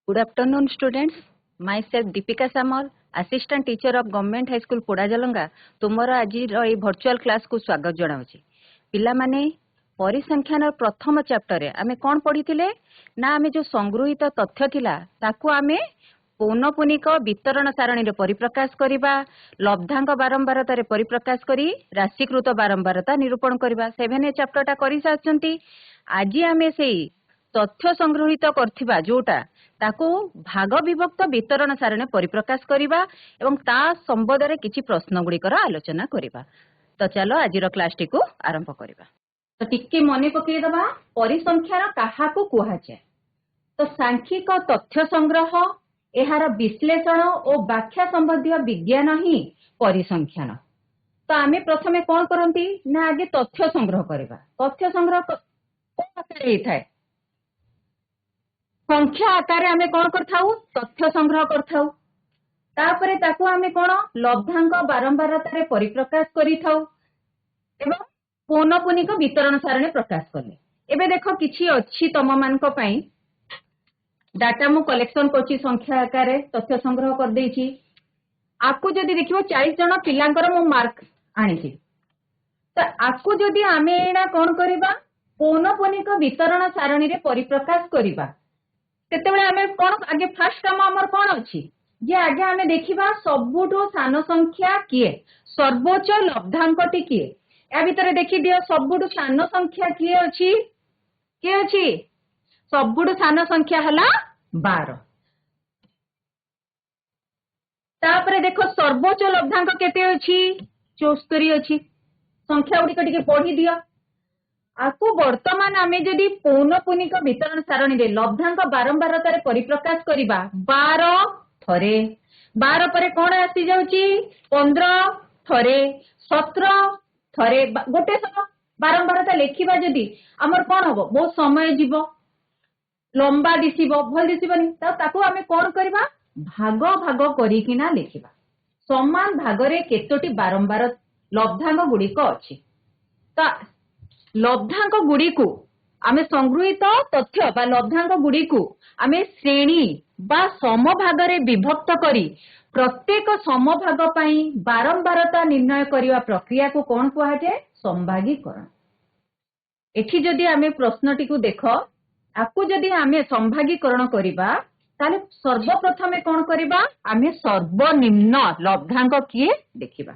Good afternoon, students. Myself Deepika Samal, Assistant Teacher of Government High School Podajalanga. तुमर आज ये virtual class को स्वागत जनाऊँगी. पिला माने परिसंख्यान प्रथम चैप्टर आमे कौन पढ़ी थिले ना आमे जो संगृहीत तथ्य थिला ताकू आमे पौनपुनिक वितरण सारणी रे परिप्रकाश करिबा लब्धांक बारंबारता रे परिप्रकाश करी राशिकृत बारंबारता निरूपण करिबा 7 चैप्टर टा करि साचंती. आज आमे सेई तथ्य संग्रहित करथिबा जोटा ताकू भाग विभक्त वितरण सारणी परिप्रकाश करिबा एवं ता संबंध रे किछि प्रश्न गुड़िकर आलोचना करिबा. तो चलो आजिर क्लास टी को आरंभ करिबा. तो टिके मने पकई दबा परिसंख्यार काहाकू कुहा जाय. तो सांख्यिक तथ्य संग्रह एहार विश्लेषण और व्याख्या संबंधी विज्ञान ही परिसंख्यान. तो आमे प्रथमे कोन करंती ना आगे तथ्य संग्रह करिबा. तथ्य संग्रह कोन आकारे थाए संख्या आकार आमे कोन करथाउ तथ्य संग्रह करथाउ. तापरे ताकू आमे कोन लब्धांक बारंबारता रे परिप्रकाश करिथाउ एवं पौनपुनिक वितरण सारणी प्रकाश करले. एबे देखो किछि अछि तम मानक पई डाटा मु कलेक्शन करछि संख्या आकार तथ्य संग्रह कर देछि. आपको जदि देखिबो 40 जण पिलांकर मु मार्क आनिछि. त आपको जदि आमे एना कोन करिबा पौनपुनिक वितरण सारणी रे परिप्रकाश करिबा तेतेबेले आमे कोन आगे फर्स्ट काम हमर कोन अछि जे आगे आमे देखिबा सबुठो सान संख्या किए सर्वोच्च लब्धांकटी किए. या भितरे देखि दियो सबुठो सान संख्या किए अछि सबुठो सान संख्या हला 12. तापरे देखो सर्वोच्च लब्धांक केते अछि 74 अछि. संख्या गुडी टिके पढी दियो. आपको वर्तमान आमे जदि पौनपुनिक वितरण सारणी रे लब्धांक बारंबारता रे परिप्रकाश करिबा 12 थरे 12 परे कोन आसी जाउची 15 थरे 17 थरे गोटे सम बारंबारता लेखिबा जदि हमर कोन हबो बहुत समय जीवो लंबा दिसिबो भल दिसिबनी. ताकू आमे कोन करिबा भाग भाग करिकिना लेखिबा. समान भाग रे केतोटी बारंबार लब्धांक गुडी को अछि. ता लब्धांक गुडी को आमे संग्रहित तथ्य बा लब्धांक गुडी को आमे श्रेणी बा समभाग रे विभक्त करी प्रत्येक समभाग पई बारंबारता निर्णय करिवा प्रक्रिया को कोन कुहा जाय संभागीकरण. एठी जदि आमे प्रश्नटी को देखो आपको जदि आमे संभागीकरण करिबा ताले सर्वप्रथमे कोन करिबा आमे सर्वनिम्न लब्धांक किए देखिबा.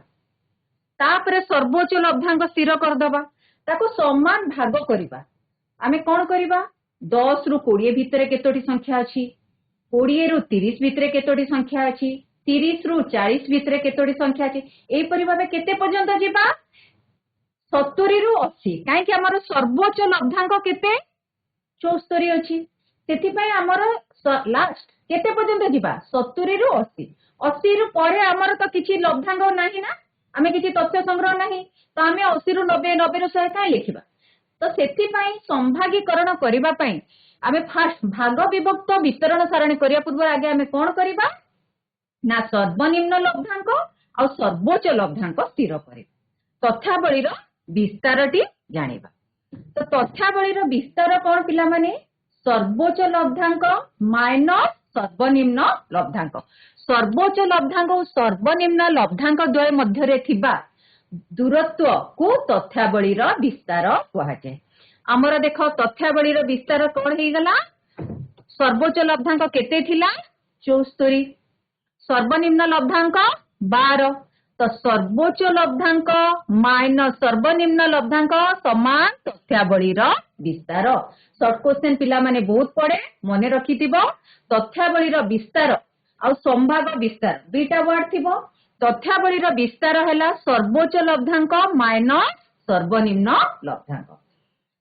तापरे सर्वोच्च लब्धांक स्थिर कर दबा. ताको समान भाग करिबा. आमे कोन करिबा 10 रु 20 भितरे केतोटी संख्या अछि 20 रु 30 भितरे केतोटी संख्या अछि 30 रु 40 भितरे केतोटी संख्या अछि. एई परिभाबे केते पर्यंत जिबा 70 रु 80. काहे कि हमर सर्वोच्च लब्धांक केते 74 अछि. सेति पय हमर लास्ट केते पर्यंत जिबा 70 रु 80. 80 रु परे हमर तो किछि लब्धांक नाही ना आमे किछि तथ्य संग्रह नाही. तो आमे 80 रु 90 90 रु 100 काई लिखिबा. तो सेति पय संभागीकरण करिबा पय आमे फर्स्ट भाग विभक्त वितरण सारणी करिया पूर्व आगे आमे कोन करिबा ना सर्वनिम्न लब्धांक और सर्वोच्च लब्धांक स्थिर करिबा. तथ्यावलीर विस्तारटी जानिबा. तो तथ्यावलीर विस्तार कोन पिला माने सर्वोच्च लब्धांक माइनस सर्वनिम्न लब्धांक. सर्वोच्च लब्धांक और सर्वनिम्न लब्धांक द्वय मध्य रे थिबा दूरत्व को तथ्यावलीर विस्तार कहा जाय. हमर देखो तथ्यावलीर विस्तार कोन हे गला सर्वोच्च लब्धांक केते थिला 74 सर्वनिम्न लब्धांक 12. तो सर्वोच्च लब्धांक माइनस सर्वनिम्न लब्धांक समान तथ्यावलीर विस्तार. शॉर्ट क्वेश्चन पिला माने बहुत पड़े मने रखिथिबो. तथ्यावलीर विस्तार और संभाग विस्तार दुईटा वर्ड थिबो. तथ्यावलीर विस्तार हैला सर्वोच्च लब्धांक माइनस सर्वनिम्न लब्धांक.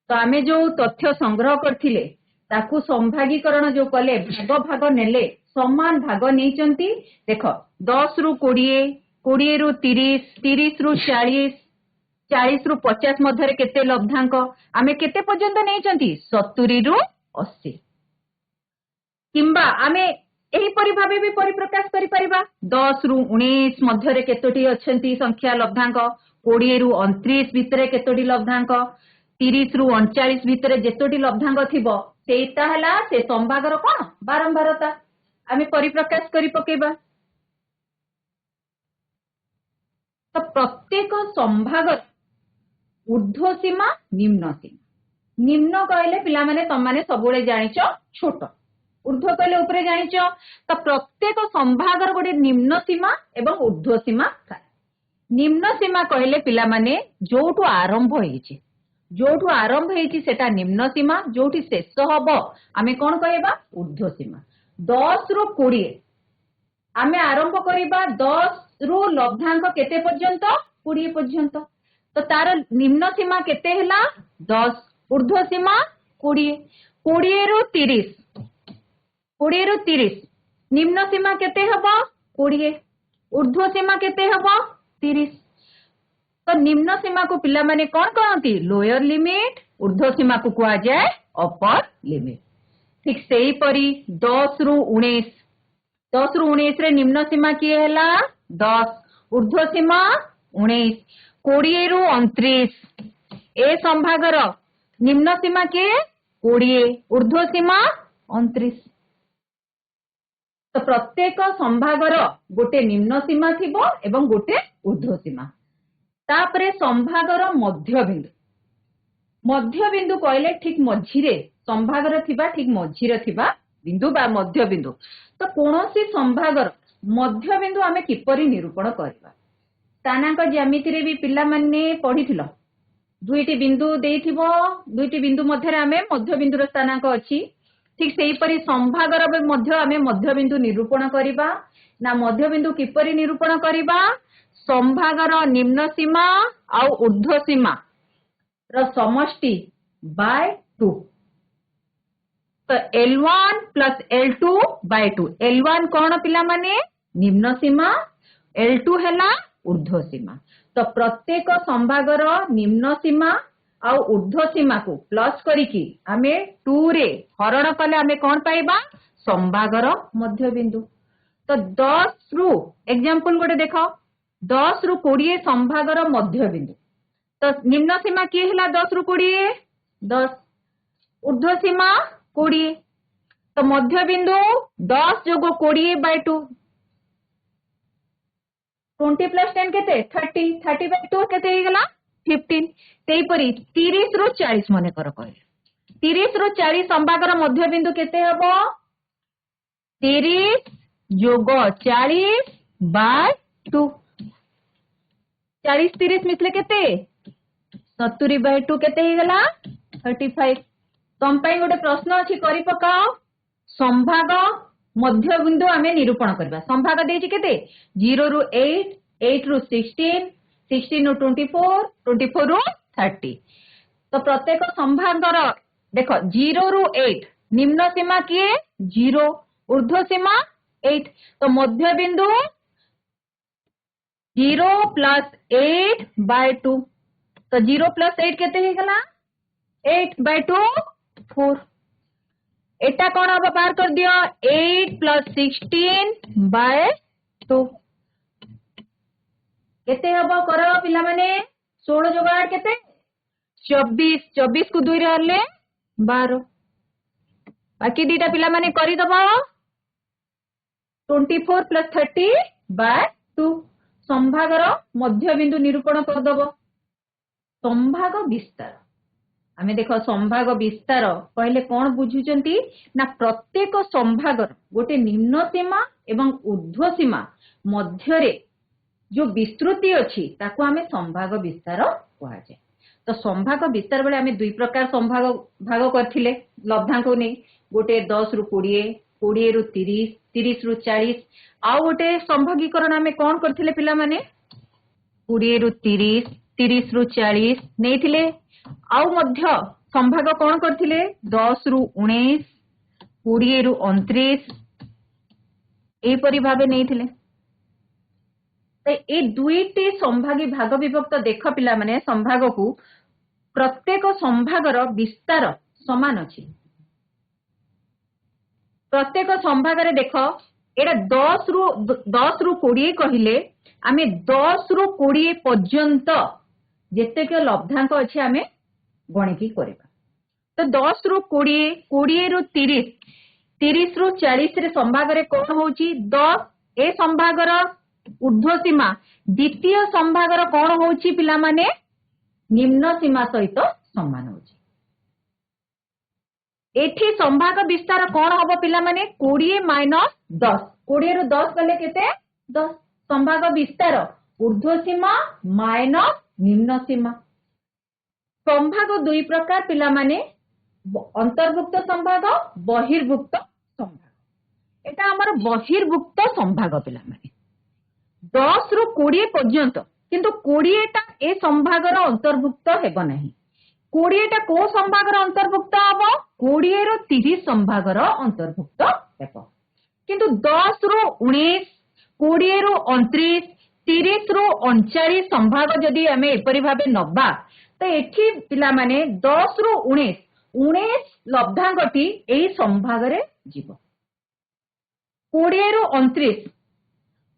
तो आमे जो तथ्य संग्रह करथिले ताकू संभागीकरण जो कले भाग भाग नेले समान भाग नैचंती. देखो 10 रु 20 20 रु 30 30 रु 40 40 रु 50 मध्य केते लब्धांक आमे केते पर्यंत नैचंती 70 रु 80. किंबा आमे एही परि भाबे भी परिप्रकाश करि परिबा 10 रु 19 मध्य केतोटी अछंती संख्या लब्धांक 20 रु 29 भितरे केतोटी लब्धांक 30 रु 39 भितरे जेतोटी लब्धांक थिबो ସେଇଟା ହେଲା ସେ ସମ୍ଭାଗର କଣ ବାରମ୍ବାରତା। ଆମେ ପରିପ୍ରକାଶ କରି ପକେଇବା। ତ ପ୍ରତ୍ୟେକ ସମ୍ଭାଗର ঊର୍ଧ୍ୱ ସୀମା ନିମ୍ନ ସୀମା। ନିମ୍ନ କହିଲେ ପିଲାମାନେ ତମାନେ ସବୁବେଳେ ଜାଣିଛ ଛୋଟ, ঊର୍ଧ୍ୱ କହିଲେ ଉପରେ ଜାଣିଛ। ତ ପ୍ରତ୍ୟେକ ସମ୍ଭାଗର ଗୋଟେ ନିମ୍ନ ସୀମା ଏବଂ ଊର୍ଧ୍ୱ ସୀମା ଥାଏ। ନିମ୍ନ ସୀମା କହିଲେ ପିଲାମାନେ ଯୋଉଠୁ ଆରମ୍ଭ ହେଇଛି ସେଟା ନିମ୍ନ ସୀମା, ଯୋଉଠି ଶେଷ ହବ ଆମେ କଣ କହିବା ଊର୍ଧ୍ୱ ସୀମା। 10 ରୁ 20 ଆମେ ଆରମ୍ଭ କରିବା 10 ରୁ ଲବ୍ଧାଙ୍କ କେତେ ପର୍ଯ୍ୟନ୍ତ 20 ପର୍ଯ୍ୟନ୍ତ। ତ ତାର ନିମ୍ନ ସୀମା କେତେ ହେଲା 10, ଊର୍ଧ୍ୱ ସୀମା 20। 20 ରୁ 30 ନିମ୍ନ ସୀମା କେତେ ହବ 20, ଊର୍ଧ୍ୱ ସୀମା କେତେ ହବ 30। ତ ନିମ୍ନ ସୀମାକୁ ପିଲାମାନେ କଣ କହନ୍ତି ଲୋୟର ଲିମିଟ, ଊର୍ଧ୍ୱ ସୀମାକୁ କୁହାଯାଏ ଅପର ଲିମିଟ। ଠିକ ସେଇପରି 10 ରୁ 19 ରେ ନିମ୍ନ ସୀମା କିଏ ହେଲା 10, ଊର୍ଧ୍ୱ ସୀମା 19। 20 ରୁ 29 ଏ ସମ୍ଭାଗର ନିମ୍ନ ସୀମା କିଏ 20, ଊର୍ଧ୍ୱ ସୀମା 29। ତ ପ୍ରତ୍ୟେକ ସମ୍ଭାଗର ଗୋଟେ ନିମ୍ନ ସୀମା ଥିବ ଏବଂ ଗୋଟେ ଊର୍ଧ୍ୱ ସୀମା। ତାପରେ ସମ୍ଭାଗର ମଧ୍ୟବିନ୍ଦୁ କହିଲେ ଠିକ ମଝିରେ ସମ୍ଭାଗର ଥିବା ଠିକ ମଝିରେ ଥିବା ବିନ୍ଦୁ ବା ମଧ୍ୟବିନ୍ଦୁ। ତ କୌଣସି ସମ୍ଭାଗର ମଧ୍ୟବିନ୍ଦୁ ଆମେ କିପରି ନିରୂପଣ କରିବା? ସ୍ଥାନାଙ୍କ ଜ୍ୟାମିତିରେ ବି ପିଲାମାନେ ପଢିଥିଲ, ଦୁଇଟି ବିନ୍ଦୁ ଦେଇଥିବ, ଦୁଇଟି ବିନ୍ଦୁ ମଧ୍ୟରେ ଆମେ ମଧ୍ୟବିନ୍ଦୁର ସ୍ଥାନାଙ୍କ ଅଛି। ଠିକ ସେଇପରି ସମ୍ଭାଗର ମଧ୍ୟ ଆମେ ମଧ୍ୟବିନ୍ଦୁ ନିରୂପଣ କରିବା। ନା ମଧ୍ୟବିନ୍ଦୁ କିପରି ନିରୂପଣ କରିବା? ସମ୍ଭାଗର ନିମ୍ନ ସୀମା ଆଉ ଊର୍ଧ୍ୱ ସୀମା ର ସମଷ୍ଟି ବାय 2। ତ L1 ପ୍ଲସ L2 ବାय 2। L1 କଣ ପିଲାମାନେ ନିମ୍ନ ସୀମା, L2 ହେଲା ଊର୍ଧ୍ୱ ସୀମା। ତ ପ୍ରତ୍ୟେକ ସମ୍ଭାଗର ନିମ୍ନ ସୀମା ଆଉ ଊର୍ଧ୍ୱ ସୀମାକୁ ପ୍ଲସ କରିକି ଆମେ 2 ରେ ହରଣ କଲେ ଆମେ କଣ ପାଇବା ସମ୍ଭାଗର ମଧ୍ୟବିନ୍ଦୁ। ତ 10 ରୁ ଏକ୍ସାମ୍ପଲ ଗୋଟେ ଦେଖ, 10 ରୁ 20 ସମ୍ଭାଗର ମଧ୍ୟବିନ୍ଦୁ। ତ ନିମ୍ନ ସୀମା କିଏ ହେଲା 10 ରୁ 20 10, ଊର୍ଧ୍ୱ ସୀମା 20। ତ ମଧ୍ୟବିନ୍ଦୁ 10 ଯୋଗ 20 ବାଇ 2, 20 ପ୍ଲସ 10 କେତେ 30, 30 ବାଇ 2 କେତେ ହେଇଗଲା 15। ସେଇପରି 30 ରୁ 40 ମନେକର କହିଲେ, 30 ରୁ 40 ସମ୍ଭାଗର ମଧ୍ୟବିନ୍ଦୁ କେତେ ହବ 30 ଯୋଗ 40 ବାଇ 2। 40 30 ମିଶିଲେ କେତେ 70 ବାଇ 2 କେତେ ହେଇଗଲା 35। ତମ ପାଇଁ ଗୋଟେ ପ୍ରଶ୍ନ ଅଛି, କରି ପକାଅ। ସମ୍ଭାଗ ମଧ୍ୟବିନ୍ଦୁ ଆମେ ନିରୂପଣ କରିବା। ସମ୍ଭାଗ ଦେଇଛି କେତେ 0 ରୁ 8, 8 ରୁ 16, 16 ରୁ 24, 24 ରୁ 30। ତ ପ୍ରତ୍ୟେକ ସମ୍ଭାଗର ଦେଖ 0 ରୁ 8 ନିମ୍ନ ସୀମା କିଏ 0, ଊର୍ଧ୍ୱ ସୀମା 8। ତ ମଧ୍ୟବିନ୍ଦୁ 0 ପ୍ଲସ 8 ବାଇ 2। ତ 0 ପ୍ଲସ 8 କେତେ ହେଇଗଲା 8 ବାଇ 2 4। এটা କଣ ହବ ବାହାର କରିଦିଅ 8 ପ୍ଲସ 16 ବାଇ 2 କେତେ ହବ କର ପିଲାମାନେ 16 ଯୋଗ 8 କେତେ 24, 24 କୁ 2 ରେ ହରଲେ 12। ବାକି ଦିଟା ପିଲାମାନେ କରିଦବ 24 ପ୍ଲସ 30 ବାଇ 2। ସମ୍ଭାଗର ମଧ୍ୟବିନ୍ଦୁ ନିରୂପଣ କରିଦବ। ସମ୍ଭାଗ ବିସ୍ତାର ଆମେ ଦେଖ ସମ୍ଭାଗ ବିସ୍ତାର କହିଲେ କଣ ବୁଝୁଛନ୍ତି ନା ପ୍ରତ୍ୟେକ ସମ୍ଭାଗର ଗୋଟେ ନିମ୍ନ ସୀମା ଏବଂ ଊର୍ଧ୍ୱ ସୀମା ମଧ୍ୟରେ ଯୋଉ ବିସ୍ତୃତି ଅଛି ତାକୁ ଆମେ ସମ୍ଭାଗ ବିସ୍ତାର କୁହାଯାଏ। ତ ସମ୍ଭାଗ ବିସ୍ତାର ବେଳେ ଆମେ ଦୁଇ ପ୍ରକାର ସମ୍ଭାଗ ଭାଗ କରିଥିଲେ ଲବ୍ଧାଙ୍କୁ ନେଇ, ଗୋଟେ 10 ରୁ 20, 20 ରୁ 30, 30 ରୁ 40। ଆଉ ଗୋଟେ ସମ୍ଭାଗୀକରଣ ଆମେ କଣ କରିଥିଲେ ପିଲାମାନେ 20 ରୁ 30, 30 ରୁ 40 ନେଇଥିଲେ। ଆଉ ମଧ୍ୟ ସମ୍ଭାଗ କଣ କରିଥିଲେ 10 ରୁ 19, 20 ରୁ 29 ଏହିପରି ଭାବେ ନେଇଥିଲେ। ତ ଏ ଦୁଇଟି ସମ୍ଭାଗୀ ଭାଗ ବିଭକ୍ତ ଦେଖ ପିଲାମାନେ ସମ୍ଭାଗକୁ ପ୍ରତ୍ୟେକ ସମ୍ଭାଗର ବିସ୍ତାର ସମାନ ଅଛି। ପ୍ରତ୍ୟେକ ସମ୍ଭାଗରେ ଦେଖ ଏଟା 10 ରୁ 20 କହିଲେ ଆମେ 10 ରୁ 20 ପର୍ଯ୍ୟନ୍ତ ଯେତେକ ଲବ୍ଧାଙ୍କ ଅଛି ଆମେ ଗଣିକି କରିବା। तो 10 रु 20 20 रु 30 30 रु 40 रे संभाग रे कोन होची 10 ए संभागर ऊर्ध्व सीमा द्वितीय संभागर कोन होची पिला माने निम्न सीमा सहित समान होची एठी संभाग विस्तार कौन हम पिला माने 20 माइनस 10 20 रु 10 गले केते 10 संभाग विस्तार ऊर्ध्व सीमा माइनस निम्न सीमा संभाग दुई प्रकार पिला माने अंतर्भुक्त संभाग बहिर्भुक्त संभाग एटा हमर बहिर्भुक्त संभाग पिला माने 10 रु 20 पर्यंत किंतु 20 टा ए संभागर अंतर्भुक्त हेबो नाही 20 टा को संभागर अंतर्भुक्त हबो 20 रु 30 संभागर अंतर्भुक्त हेबो किंतु 10 रु 19 20 रु 29 30 रु 39 संभाग जदि हमें एपरि भाबे नबा तो एठी पिला माने 10 रु 19 19 लब्धांगटी एही संभाग रे जीवो 20 रु 29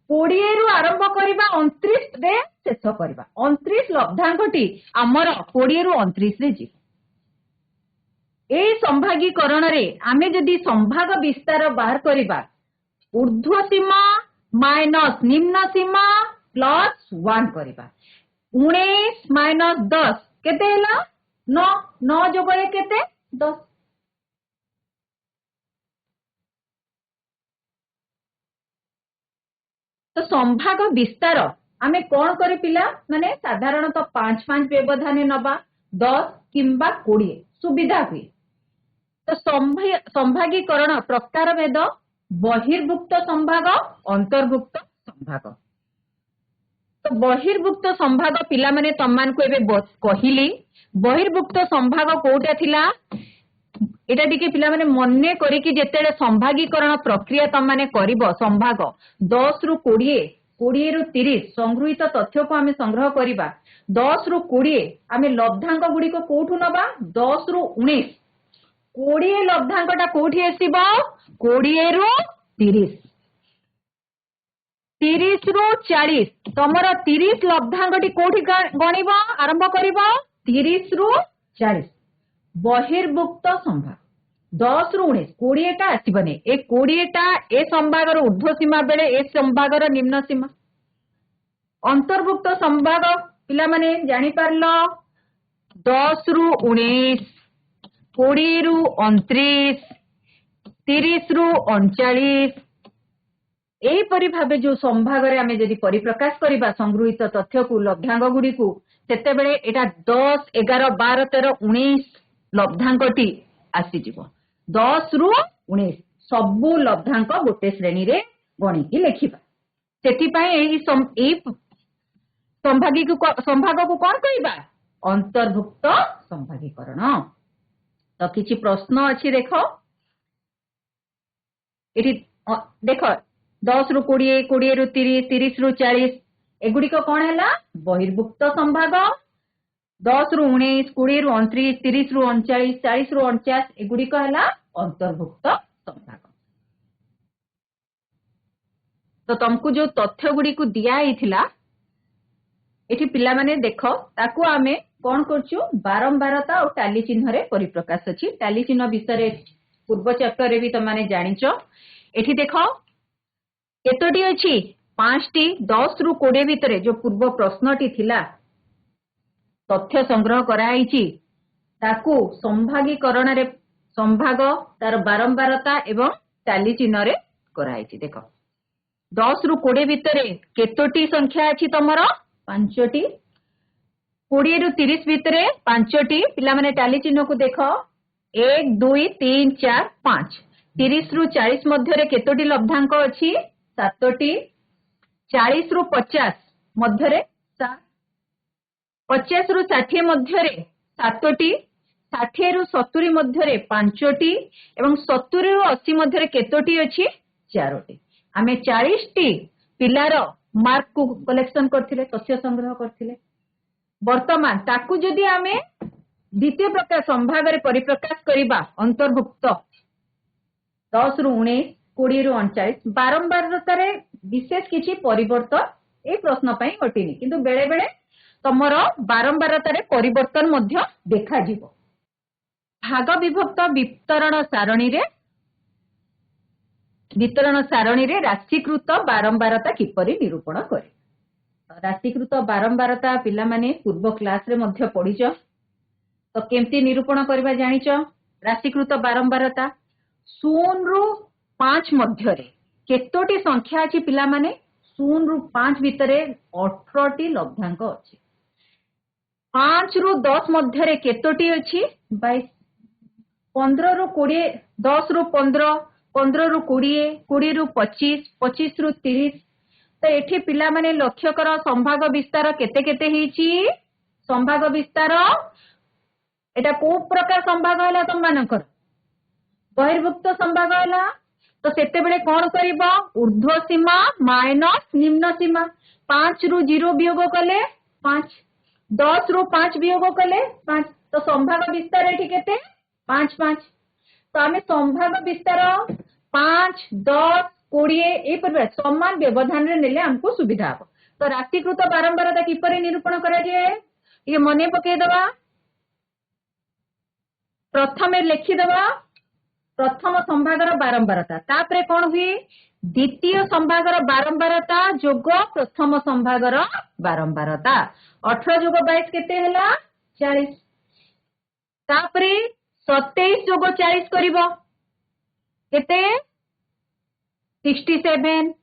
20 रु आरंभ करिबा 29 रे शेष करिबा 29 लब्धांगटी हमर 20 रु 29 रे जीवो ए संभागीकरण रे आमे जदि संभाग विस्तार बाहर करिबा ऊर्ध्व सीमा माइनस निम्न सीमा प्लस 1 करिबा 19 माइनस 10 केते हैला 9 9 जोग 1 केते 10 तो संभाग विस्तार आमे कोन करे पिला माने साधारणतः 5 व्यवधान नबा 10 किंबा 20 सुविधा हुए तो संभागीकरण प्रकार भेद बहिर्भुक्त संभाग अंतर्भुक्त संभाग तो बहिर्भुक्त संभाग पिला माने तमान को एबे कहिली बहिर्भुक्त संभाग कोटा थिला एटा टिके पिला माने मन्ने करी कि जेतेले संभागीकरण प्रक्रिया तमाने करिवो संभाग 10 रु 20 20 रु 30 संग्रहित तथ्य को आमे संग्रह करिबा 10 रु 20 आमे लब्धांक गुडी को कोठु नबा 10 रु 19 20 लब्धांकटा कोठी आसीबो 20 रु 30 30 रु 40 तमरा 30 लब्धांकटी कोठी गणिबो आरंभ करिबो 30 रु 40 बहिर्भुक्त संभाग 10 रु 19 20 टा आसीबने ए 20 टा ए संभागर ऊर्ध्व सीमा बेले ए संभागर निम्न सीमा अंतर्भुक्त संभाग पिला माने जानि पारलो 10 रु 19 20 रु 29 30 रु 39 एही परि भाबे जो संभाग रे आमे जदि परिप्रकाश करिबा संग्रहित तथ्य को लब्धांक गुडी को सेते बेले एटा 10 11 12 13 19 लब्धांकटी आसी जीवो 10 रु 19 सबु लब्धांक गोटे श्रेणी रे गणी की लेखिबा सेति पय एही संभाग को कोन कहिबा अंतर्भुक्त संभागीकरण तो किछि प्रश्न अछि देखो एठी देखो 10 रु 20 20 रु 30 30 रु 40 एगुडी को कोन हैला बहिर्भुक्त संभाग 10 रु 19 20 रु 29 30 रु 39 40 रु 49 एगुडी को हैला अंतर्भुक्त संभाग तो तुमको जो तथ्य गुडी को दिया हिथिला एठी पिला माने देखो ताकू आमे कोन करछु बारंबारता और टाली चिन्ह रे परिप्रकाश अछि टाली चिन्ह विषय पूर्व चैप्टर रे भी त माने जानिचो एठी देखो केतोटी अछि 5 टी 10 रु 20 भितरे जो पूर्व प्रश्नटी थिला तथ्य संग्रह कराइछि ताकू संभागीकरण रे संभाग तार बारंबारता एवं टाली चिन्ह रे कराइछि देखो 10 रु 20 भितरे केतोटी संख्या अछि तमरो 5 टी 20 रु 30 भितरे 5 टी पिला माने टाली चिन्ह को देखो 1 2 3 4 5 30 रु 40 मध्य रे केतोटी लब्धांक अछि 7 टी 40 रु 50 मध्य रे 7 50 रु 60 मध्य रे 7 टी 60 रु 70 मध्य रे 5 टी एवं 70 रु 80 मध्य रे केतोटी अछि 4 टी आमे 40 टी पिलार मार्क को कलेक्शन करथिले तथ्य संग्रह करथिले वर्तमान ताकू जदि आमे द्वितीय प्रकार संभाग रे परिप्रकाश करिबा अंतर्भुक्त 10 रु 19 20 रु 39 बारंबारता रे विशेष किछि परिवर्तन ए प्रश्न पई घटिनी किंतु बेले बेले तमरो बारंबारता रे परिवर्तन मध्य देखा जिवो भाग विभक्त वितरण सारणी रे राशिकृत बारंबारता किपरि निरूपण करे। राशिकृत बारंबारता पिला माने पूर्व क्लास रे मध्य पढिच तो केमती निरूपण करबा जानिच। राशिकृत बारंबारता 0 रु 5 मध्य रे केतोटी संख्या अछि पिला माने 0 रु 5 भितरे 18 टी लब्धांक अछि। 5 रु 10 मध्य रे केतोटी अछि 22। 15 रु 20 10 रु 15 15 रु 20 20 रु 25 25 रु 30। तो एठी पिला माने लक्ष्य कर संभाग विस्तार केते केते हिची। संभाग विस्तार एटा को प्रकार संभाग हला तुम मानकर बहिर्भुक्त संभाग हला। तो सेते बेले कोन करिबो ऊर्ध्व सीमा माइनस निम्न सीमा। 5 रु 0 वियोग कले 5 10 रु 5 वियोग कले 5। तो संभाग विस्तार एठी केते 5 5। तो आमे संभाग विस्तार 5 10 20 ए पर समान व्यवधान रे नेले हमको सुविधा हो। तो राशिकृत बारंबारता किपरि निरूपण करा जाए ये मने पके दवा। प्रथमे लिखि दवा प्रथम संभागर बारंबारता तापरे कोन हुई द्वितीय संभागर बारंबारता जोग प्रथम संभागर बारंबारता। 18 जोग 22 केते हला 40। तापरे 27 जोग 40 करिवो केते 67।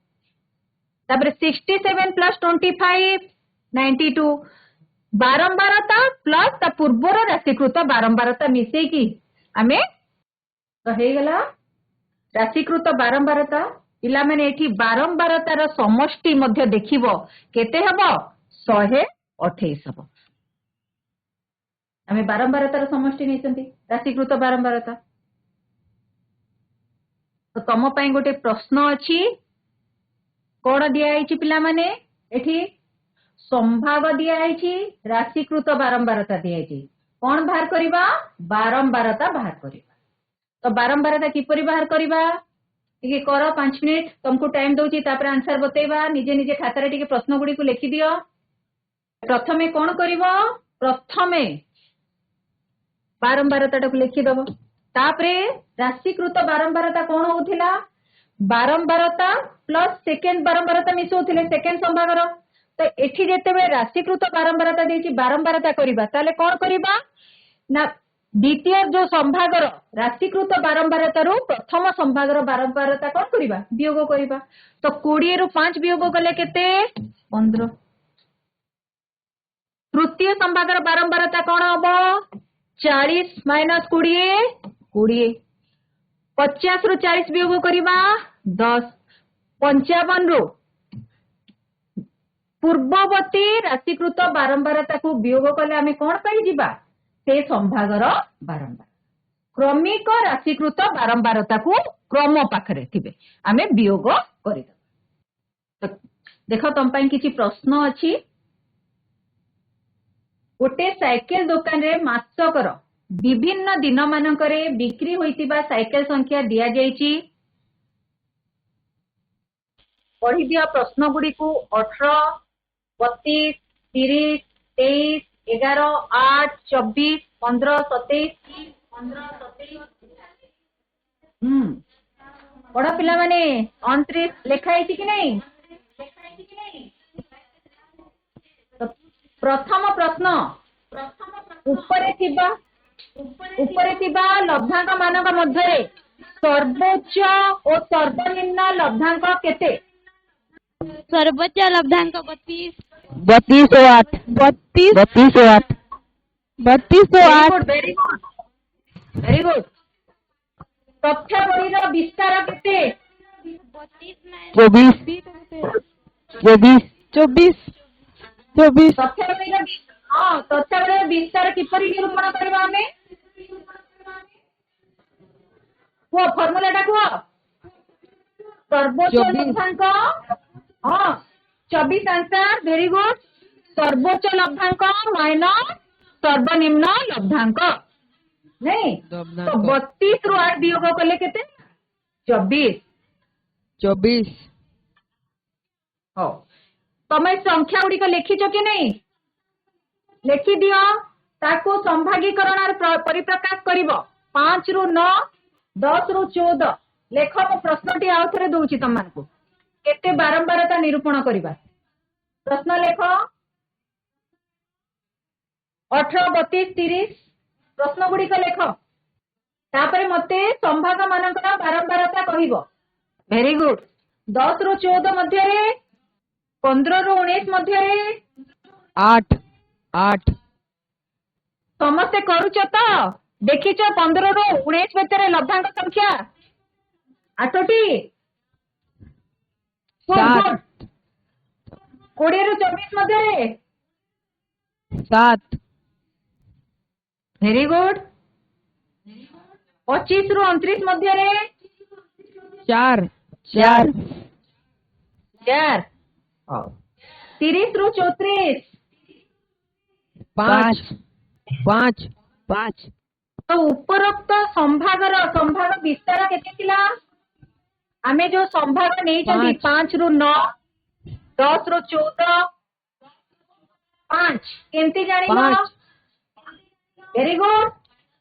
तापरे 67 प्लस 25 92। बारंबारता प्लस ता पूर्वर राशिकृत बारंबारता मिसे की आमे तो हे गला राशिकृत बारंबारता। पिला माने एठी बारंबारतार समष्टि मध्य देखिबो केते हबो 128 हबो। आमे बारंबारतार समष्टि नेसंती राशिकृत बारंबारता। तो तम पई गोटे प्रश्न अछि कोन दिया आइछि पिला माने एठी संभाग दिया आइछि राशिकृत बारंबारता दिया आइछि। कोन बाहर करिबा बारंबारता बाहर करिबा। तो बारंबारता किपरि बाहर करिबा टिके करो 5 मिनिट तुमको टाइम दोची तापर आंसर बतेबा। निजे निजे खाता रे टिके प्रश्न गुडी को लिखि दियो। प्रथमे कोन करिवो प्रथमे बारंबारता को लिखि दबो। तापरे राशिकृत बारंबारता कोन होउथिला बारंबारता प्लस सेकंड बारंबारता मिसौथिले सेकंड संभागर। तो एठी जेतेबे राशिकृत बारंबारता देछि बारंबारता करिबा ताले कोन करिबा ना द्वितीय जो संभागर राशिकृत बारंबारता रु प्रथम संभागर बारंबारता कोन करिबा वियोग करिबा। तो 20 रु 5 वियोग कले केते 15। तृतीय संभागर बारंबारता कोन हबो 40 माइनस 20 20। 50 रु 40 वियोग करिबा 10। 55 रु पूर्ववर्ती राशिकृत बारंबारता को वियोग कले आमे कोन पाई जिबा से संभागर बारंबार। क्रमिक राशिकृत बारंबारता को क्रम पाखरे थिबे आमे वियोग करिदा। तो देखो तम पई किछि प्रश्न अछि। गोटे साइकेल दुकान रे मासकर विभिन्न दिन मानकरे बिक्री होइतिबा साइकेल संख्या दिया जाइछि। पढ़ी दिया प्रश्न गुडी को 18 32 30 23 11 8 24 15 27 15 27 बड़ा पिला माने 29 लेखा आइछि कि नहीं। तो प्रथम प्रश्न ऊपरे थिबा लब्धांक मानक मध्य सर्वोच्च और सर्वनिम्न लब्धांक केते। सर्वोच्च लब्धांक 32 32 और 8 32 और 8 32 और 8। Very good. तथ्यावलीर विस्तार केते 24 तथ्यावलीर विस्तार किपरि निरूपण करबा हमें को फॉर्मूलाटा को सर्वोच्च लब्धांक 24 आंसर वेरी गुड। सर्वोच्च लब्धांक माइनस सर्वनिम्न लब्धांक नहीं। तो 32 रु 8 वियोग कले केते 24। हो तमे संख्या गुडी को लिखिचो कि नहीं लिखि दियो। ताको संभागीकरण परिप्रकाश करिवो 5 रु 9 10 रु 14 लेख मो प्रश्नटी आउ थरे दउची तमनको केते बारंबारता निरूपण करिबा प्रश्न लेख 18 32 30 प्रश्न गुडी को लेख तापरे मते संभाग मानकर बारंबारता कहिबो वेरी गुड 10 रु 14 मध्य रे 15 रु 19 मध्य रे 8 8 समस्ते करूच तो देखिच 15 रु 19 भितर लब्धांक संख्या 8टी 7 20 रु 24 मध्य रे 7 वेरी गुड 25 रु 29 मध्य रे 4 4 4 30 रु 34 5 5 5 तो उपरोक्त संभाग विस्तार केते थिला आमे जो संभाग नहीं चली 5 रु 9 10 रु 14 5 केमती जानी 5 वेरी गुड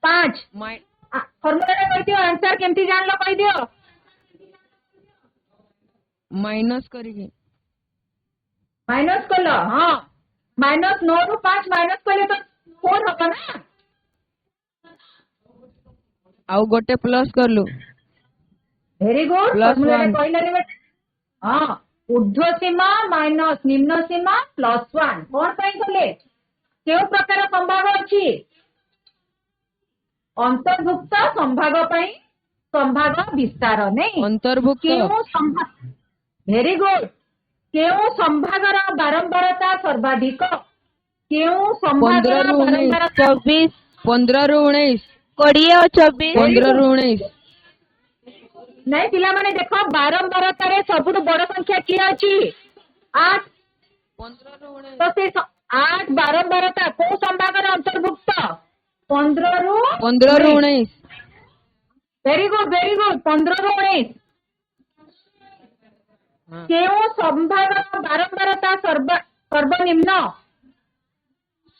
5 फॉर्मूला रे कहि दियो आंसर केमती जान लो कहि दियो माइनस करिके माइनस कर लो हां माइनस 9 रु 5 माइनस कले तो 4 होगा ना आउ गोटे प्लस करलु वेरी गुड Plus फॉर्मूला रे one. कहला रे हां ऊर्ध्व सीमा माइनस निम्न सीमा +1 कोन पई कले केउ प्रकार संभाग अछि अंतर्भुक्त संभाग पई संभाग विस्तार नहीं अंतर्भुक्त केउ संभाग वेरी गुड केउ संभागर बारंबारता सर्वाधिक केउ 15 संभागर रु 19 बारंबारता 24 15 रु 19 20 और 24 15 रु 19 नहीं पिला माने देखो बारंबारता रे सबुठ बड़ संख्या की अछि 8 15 रु 19 तो से 8 बारंबारता को संभागर अंतर्भुक्त 15 रु 19 वेरी गुड 15 रु 19 केउ संभागर बारंबारता सर्वनिम्न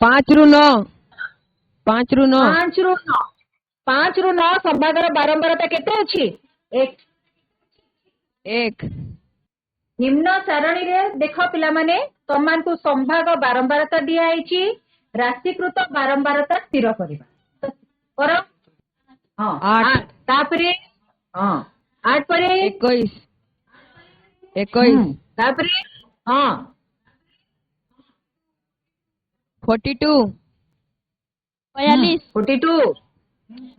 5 रु 9 5 रु 9 5 रु 9 संभागर बारंबारता केते अछि 1 निम्न सारणी रे देखो पिला माने तमान को संभाग बारंबारता दिया आइछि राशिकृत बारंबारता स्थिर करिबा करो हां 8 तापरे हां 8 परे 21 तापरे हां 42 42 42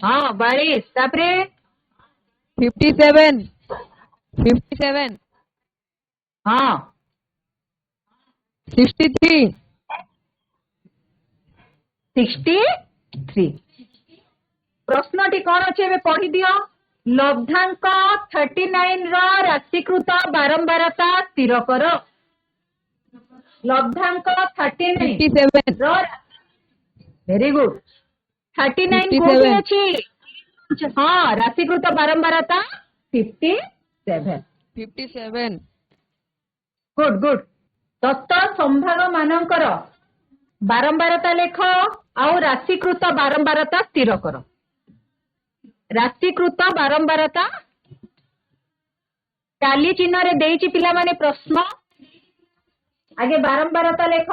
हां 42 तापरे 57 57 हां 63 63 प्रश्नटी कौन अच्छे एबे पढ़ी दियो लब्धांक 39 रो राशिकृत बारंबारता स्थिर करो लब्धांक 39 57 रो वेरी गुड 39 57 कोठी अछि हां राशिकृत बारंबारता 57 गुड गुड तत्त संभाग मानकर बारंबारता लेख आउ राशिकृत बारंबारता स्थिर करो राशिकृत बारंबारता टाली चिन्ह रे देइछि पिला माने प्रश्न आगे बारंबारता लेख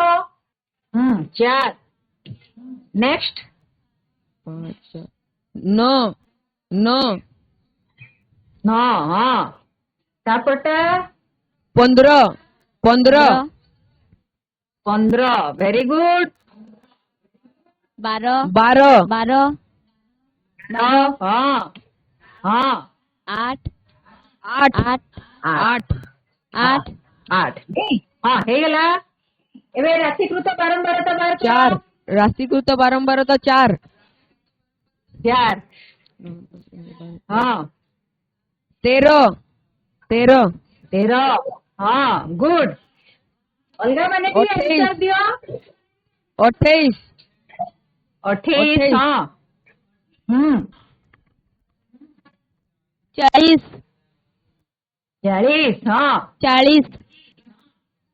4 नेक्स्ट 9 हां तापटा 15 वेरी गुड 12 हां 8 हां हे गला एबे राशिकृत बारंबारता बार 4 राशिकृत बारंबारता 4 हां 13 हां गुड अलगा माने भी 28 आंसर दियो 28 28 हां 40 40 हां 40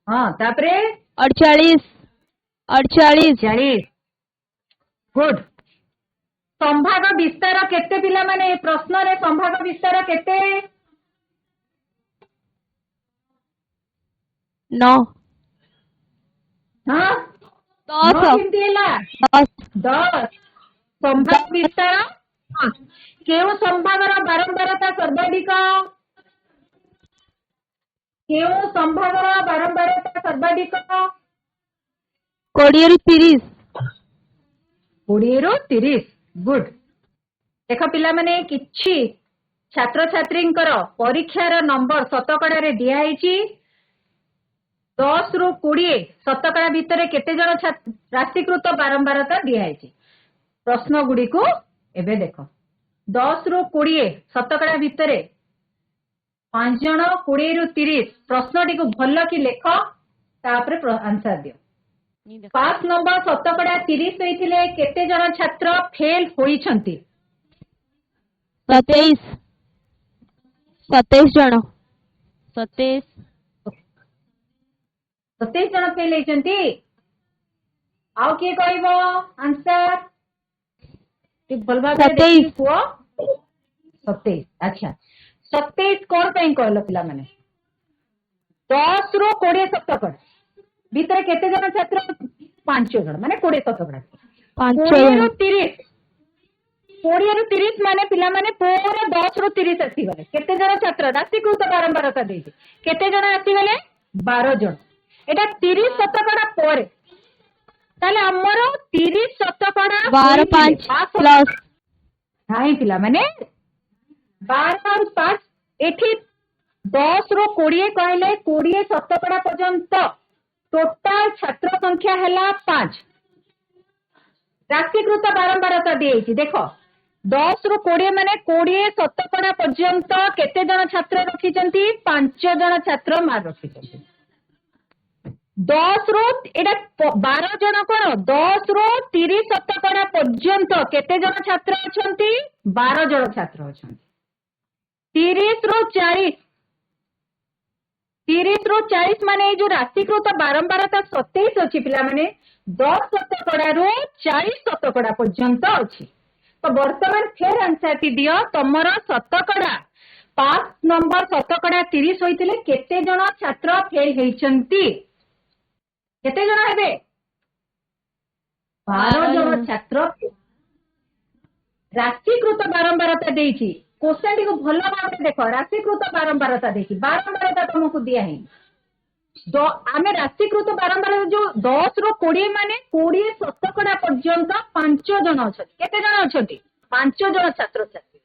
हां तापरे 48 40 गुड संभाग विस्तार केते पिला माने प्रश्न रे संभाग विस्तार केते 9 हां 10 केमती हैला 10 10 संभाग विस्तार हाँ। केउ संभागर बारंबारता सर्वाधिक केउ संभागर बारंबारता सर्वाधिक 20 ରୁ 30 20 ରୁ 30 गुड देख पिला माने किछि छात्र छात्रींकर परीक्षार नंबर शतकड़ा रे दिया हैछि 10 ରୁ 20 शतकड़ा भितर केते जण राशिकृत बारंबारता दिया हैछि प्रश्न गुडी को एबे देख 10 ରୁ 20 शतकड़ा भितर 5 जण 20 ରୁ 30 प्रश्न टी को भल कि लेख तापर आंसर दियो 5 नंबर शतकड़ा 30 होइथिले केते जण छात्र फेल होइछंती 27 ଜଣ 27 27 जण फेल होइछंती आउ के कहबो आंसर ती भल भाबे 27 देखि कुओ 27 अच्छा 27 कोन पई कहलो पिला माने 10 ରୁ 20 शतकड़ा भितर केते जण छात्र 5 जण माने 20 शतकड़ा 5 20 ରୁ 30 20 ରୁ 30 माने पिला माने पूरा 10 ରୁ 30 आसी गले केते जण छात्र राशिकृत बारंबारता देछि केते जण आसी गले 12 जण एटा 30 शतकड़ा पर ताले हमर 30 शतकड़ा 12 5 प्लस नाही पिला माने 12 और 5 एठी 10 ରୁ 20 कहले 20 शतकड़ा पर्यंत टोटाल छात्र संख्या हैला 5 राशिकृत बारंबारता दिएछि देखो 10 ରୁ 20 माने 20 शतकड़ा पर्यंत केते जण छात्र रखिचंती 5 जण छात्र मार रखिचंती 10 ରୁ एटा 12 जण कोन 10 ରୁ 30 शतकड़ा पर्यंत केते जण छात्र अछंती 12 जण छात्र अछंती 30 ରୁ 40 30 ରୁ 40 माने जो राशिकृत बारंबारता 27 अछि पिला माने 10 शतकड़ा रू 40 शतकड़ा पर्यंत अछि तो वर्तमान फेर आंसर टी दियो तमरो शतकड़ा 5 नंबर शतकड़ा 30 होइतिले केते जण छात्र फेल हेइचंती केते जण हेबे 12 जण छात्र राशिकृत बारंबारता देइछि क्वेश्चन को भल भाव देख राशिकृत बारंबारता देखी बारंबारता तुमको दिया है आम राशिकृत बारंबार जो 10 ରୁ 20 माने 20 शतकड़ा पर्यंत 5 जण अच्छा केते जण अच्छा 5 जण छात्र छात्री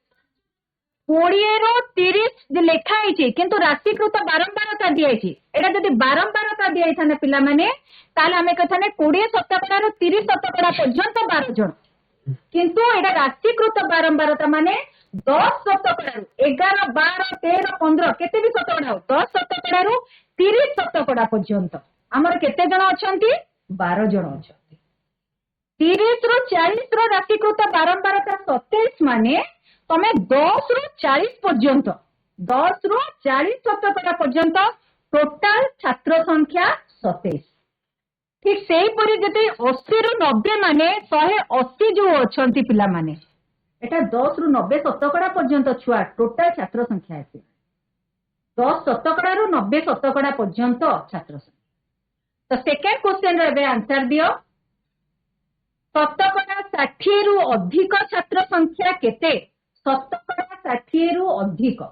20 ରୁ 30 लेखा है किंतु राशिकृत बारंबारता दिखाई एटा जदि बारंबारता दिखाई पिला माने ताले आमे कथाने 20 शतकड़ा ରୁ 30 शतकड़ा पर्यंत 12 जण किंतु एटा राशिकृत बारंबारता माने 10 शतकड़ा 11 12 13 15 केते भी शतकड़ा हो 10 शतकड़ा 30 शतकड़ा पर्यंत आमर केते जण अछंती 12 जण अछंती 30 ରୁ 40 रो राशिकृत बारंबारता 27 माने तमे 10 ରୁ 40 पर्यंत 10 ରୁ 40 शतकड़ा पर्यंत टोटाल छात्र संख्या 27 ठीक सेही परि जते 80 ରୁ 90 माने 180 जो अछंती पिला माने एटा 10 ରୁ 90 शतकड़ा पर्यंत छुआ टोटाल छात्र संख्या है 10 शतकड़ा ରୁ 90 शतकड़ा पर्यंत छात्र संख्या तो सेकेंड क्वेश्चन रे आंसर दियो शतकड़ा 60 ରୁ अधिक छात्र संख्या केते शतकड़ा 60 ରୁ अधिक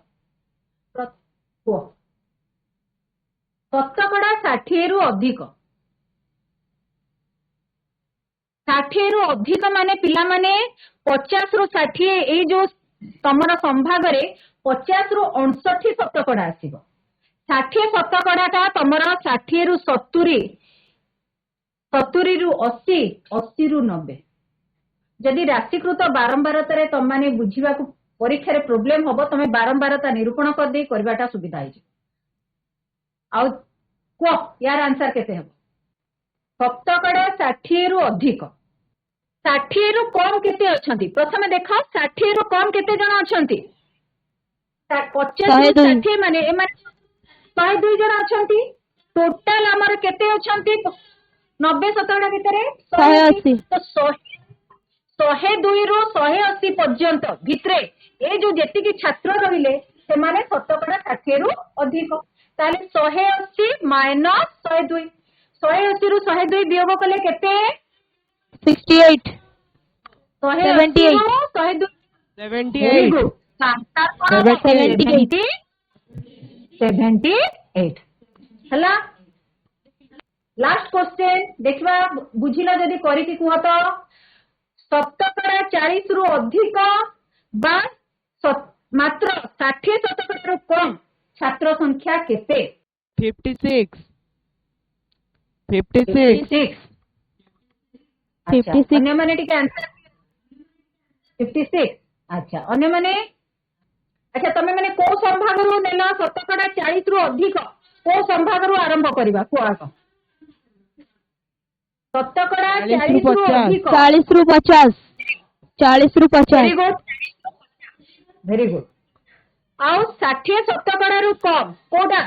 शतकड़ा 60 ରୁ अधिक 60 ରୁ अधिक माने पिला माने 50 ରୁ 60 एई जो तमरा संभाग रे 50 ରୁ 59 शतकड़ा आसीबो 60 शतकड़ा ता तमरा 60 ରୁ 70 70 ରୁ 80 80 ରୁ 90 जदि राशिकृत बारंबारता रे तम माने बुझिबा को परीक्षा रे प्रॉब्लम होबो तमे बारंबारता निरूपण कर दे करबाटा सुविधा है आ को यार आंसर केते हेबो शतकड़ा 60 ରୁ अधिक 60 ରୁ कम केते अछंती प्रथमे देखो 60 ରୁ कम केते जण अछंती 50 ରୁ 60 माने ए माने 102 जण अछंती टोटल हमर केते अछंती 90 शतकड़ा भितरे 180 तो 102 ରୁ 180 पर्यंत भितरे ए जो जेतिकी छात्र रहिले सेमाने शतकड़ा 60 रु अधिक ताले 180 माइनस 102 180 ରୁ 102 वियोग कले केते 68 180 ରୁ 102 78 78 हला लास्ट क्वेश्चन देखबा बुझिला जदी करी कि कुह तो शतकड़ा 40 रु अधिक बा मात्र 60 शतकड़ा रु कम छात्र संख्या केते 56 56 56 अन्य माने टिके आंसर 56 अच्छा अन्य माने अच्छा तमे माने को संभाग रु नेला शतकड़ा 40 रु अधिक को संभाग रु आरंभ करबा को आग शतकड़ा 40 रु अधिक 40 ରୁ 50 40 ରୁ 50 वेरी गुड आउ 60 शतकड़ा रु कम कोडा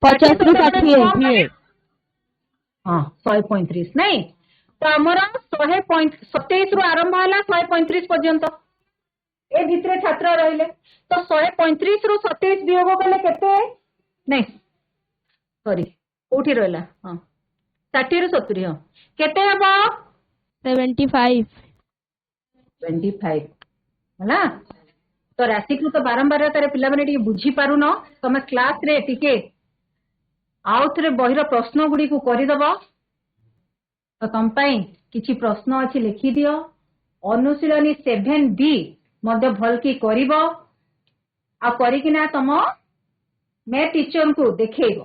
50 ରୁ 60 हाँ 135 नहीं तो आमर 127 रु आरंभ है 135 पर्यंत ए भितर छात्र रहिले तो 135 रु 27 वियोग कले केते नहीं सॉरी कोठी रहला हां 60 रु 70 हां केते हबो 75 25 होला तो राशिकृत बारंबार तारे पिला माने टिके बुझी पारुनो तमे क्लास रे टिके आउ थरे बहिर प्रश्न गुडी को करि दबो तो तम पई किछि प्रश्न अछि लिखि दियो अनुशीलनी 7B मध्य भल की करिवो आ करिकिना तम मैं टीचर को देखैबो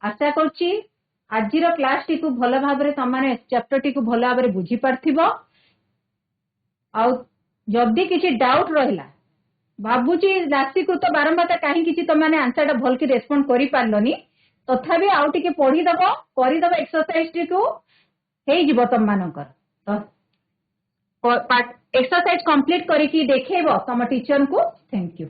आशा करछि आजिर क्लास टी को भल भाबरे तमाने चैप्टर टी को भल भाबरे बुझी पारथिबो आ जदी किछि डाउट रहला भाबुची राशिकृत बारंबार काहे किछि तमाने आंसर भल की रेस्पोंड करि पारलोनी तथापि आउ टिके पढ़ी दबो करि दबो एक्सरसाइज टी को हेई जीव तम मानकर तो एक्सरसाइज कंप्लीट करिकी देखेबो तम टीचर को थैंक यू।